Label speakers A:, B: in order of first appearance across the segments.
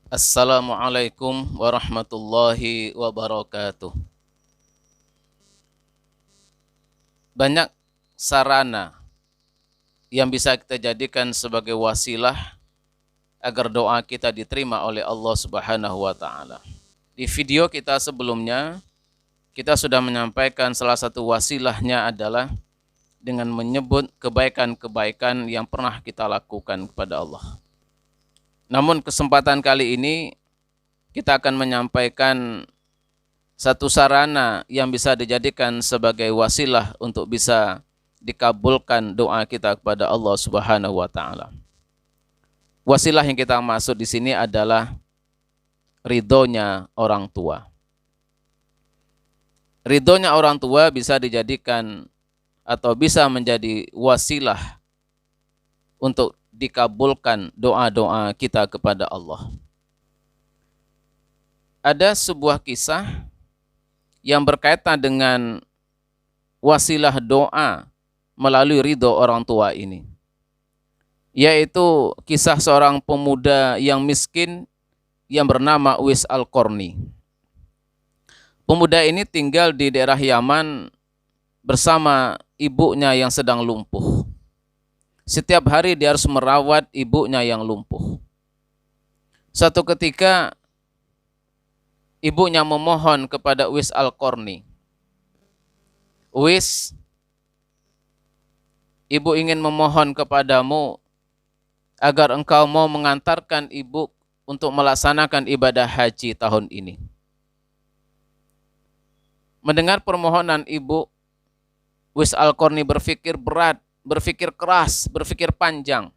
A: Assalamualaikum warahmatullahi wabarakatuh. Banyak sarana yang bisa kita jadikan sebagai wasilah agar doa kita diterima oleh Allah Subhanahu wa taala. Di video kita sebelumnya, kita sudah menyampaikan salah satu wasilahnya adalah dengan menyebut kebaikan-kebaikan yang pernah kita lakukan kepada Allah. Namun kesempatan kali ini kita akan menyampaikan satu sarana yang bisa dijadikan sebagai wasilah untuk bisa dikabulkan doa kita kepada Allah Subhanahu wa taala. Wasilah yang kita maksud di sini adalah ridhonya orang tua. Ridhonya orang tua bisa dijadikan atau bisa menjadi wasilah untuk dikabulkan doa-doa kita kepada Allah. Ada sebuah kisah yang berkaitan dengan wasilah doa melalui ridho orang tua ini, yaitu kisah seorang pemuda yang miskin yang bernama Uwais Al-Qarni. Pemuda ini tinggal di daerah Yaman bersama ibunya yang sedang lumpuh. Setiap hari dia harus merawat ibunya yang lumpuh. Suatu ketika ibunya memohon kepada Uwais Al-Qarni, "Uwais, ibu ingin memohon kepadamu agar engkau mau mengantarkan ibu untuk melaksanakan ibadah haji tahun ini." Mendengar permohonan ibu, Uwais Al-Qarni berpikir berat, berpikir keras, berpikir panjang.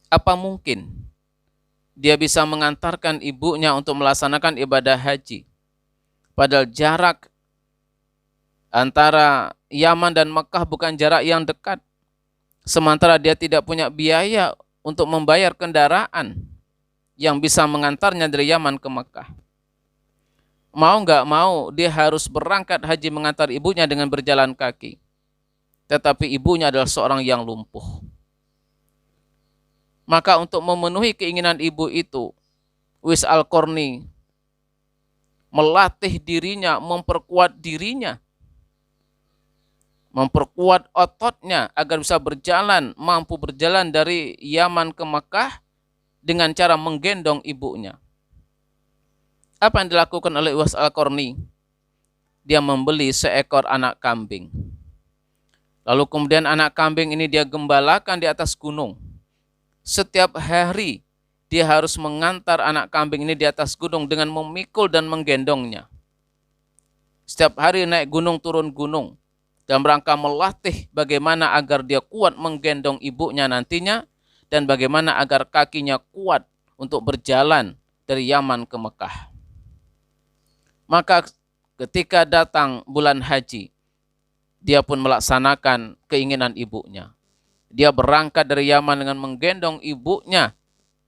A: Apa mungkin dia bisa mengantarkan ibunya untuk melaksanakan ibadah haji? Padahal jarak antara Yaman dan Mekah bukan jarak yang dekat. Sementara dia tidak punya biaya untuk membayar kendaraan yang bisa mengantarnya dari Yaman ke Mekah. Mau nggak mau dia harus berangkat haji mengantar ibunya dengan berjalan kaki. Tetapi ibunya adalah seorang yang lumpuh. Maka untuk memenuhi keinginan ibu itu, Uwais Al-Qarni melatih dirinya, memperkuat dirinya, memperkuat ototnya agar bisa berjalan, mampu berjalan dari Yaman ke Mekah dengan cara menggendong ibunya. Apa yang dilakukan oleh Uwais Al-Qarni? Dia membeli seekor anak kambing. Lalu kemudian anak kambing ini dia gembalakan di atas gunung. Setiap hari dia harus mengantar anak kambing ini di atas gunung dengan memikul dan menggendongnya. Setiap hari naik gunung turun gunung dalam rangka melatih bagaimana agar dia kuat menggendong ibunya nantinya dan bagaimana agar kakinya kuat untuk berjalan dari Yaman ke Mekah. Maka ketika datang bulan haji, dia pun melaksanakan keinginan ibunya. Dia berangkat dari Yaman dengan menggendong ibunya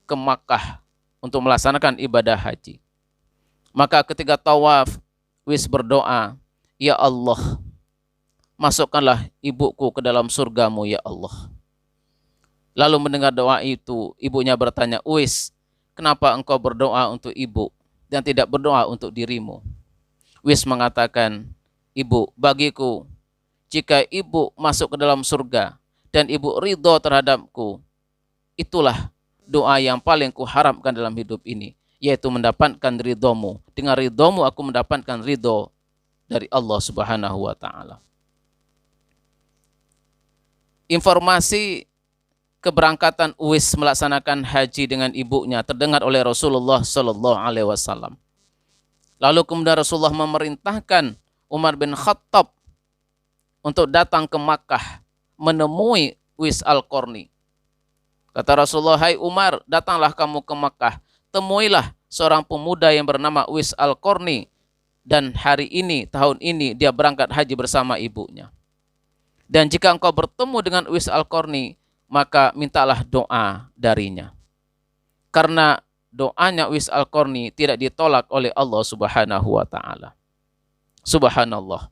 A: ke Makkah untuk melaksanakan ibadah haji. Maka ketika tawaf, Uwais berdoa, "Ya Allah, masukkanlah ibuku ke dalam surgamu ya Allah." Lalu mendengar doa itu, ibunya bertanya, "Uwais, kenapa engkau berdoa untuk ibu dan tidak berdoa untuk dirimu?" Uwais mengatakan, "Ibu, bagiku, jika ibu masuk ke dalam surga dan ibu ridho terhadapku, itulah doa yang paling kuharapkan dalam hidup ini, yaitu mendapatkan ridhomu. Dengan ridhomu aku mendapatkan ridho dari Allah Subhanahu wa taala." Informasi keberangkatan Uwais melaksanakan haji dengan ibunya terdengar oleh Rasulullah Shallallahu alaihi wasallam. Lalu kemudian Rasulullah memerintahkan Umar bin Khattab untuk datang ke Makkah menemui Uwais Al-Qarni. Kata Rasulullah, "Hai Umar, datanglah kamu ke Makkah, temuilah seorang pemuda yang bernama Uwais Al-Qarni dan hari ini, tahun ini dia berangkat haji bersama ibunya. Dan jika engkau bertemu dengan Uwais Al-Qarni, maka mintalah doa darinya. Karena doanya Uwais Al-Qarni tidak ditolak oleh Allah Subhanahu wa taala." Subhanallah.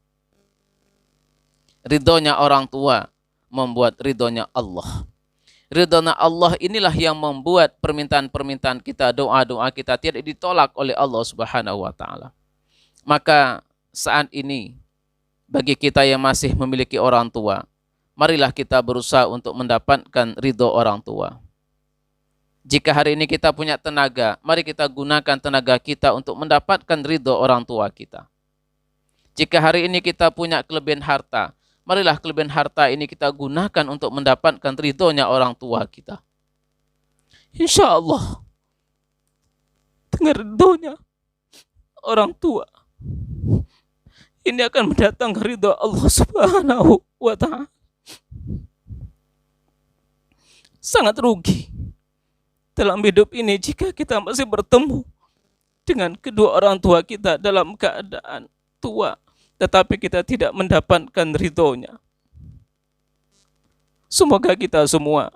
A: Ridhonya orang tua membuat ridhonya Allah. Ridhonya Allah inilah yang membuat permintaan-permintaan kita, doa-doa kita tidak ditolak oleh Allah Subhanahu wa taala. Maka saat ini bagi kita yang masih memiliki orang tua, marilah kita berusaha untuk mendapatkan ridho orang tua. Jika hari ini kita punya tenaga, mari kita gunakan tenaga kita untuk mendapatkan ridho orang tua kita. Jika hari ini kita punya kelebihan harta, marilah kelebihan harta ini kita gunakan untuk mendapatkan ridhonya orang tua kita. Insya Allah, dengan ridhonya orang tua, ini akan mendatangkan ridho Allah Subhanahu wa ta'ala. Sangat rugi dalam hidup ini jika kita masih bertemu dengan kedua orang tua kita dalam keadaan tua, tetapi kita tidak mendapatkan ridhonya. Semoga kita semua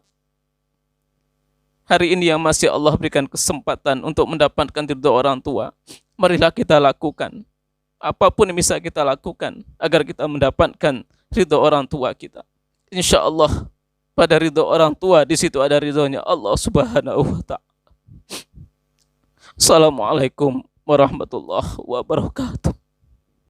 A: hari ini yang masih Allah berikan kesempatan untuk mendapatkan ridho orang tua, marilah kita lakukan apapun yang bisa kita lakukan agar kita mendapatkan ridho orang tua kita. Insya Allah pada ridho orang tua di situ ada ridhonya Allah Subhanahu wa ta'ala. Assalamualaikum warahmatullahi wabarakatuh.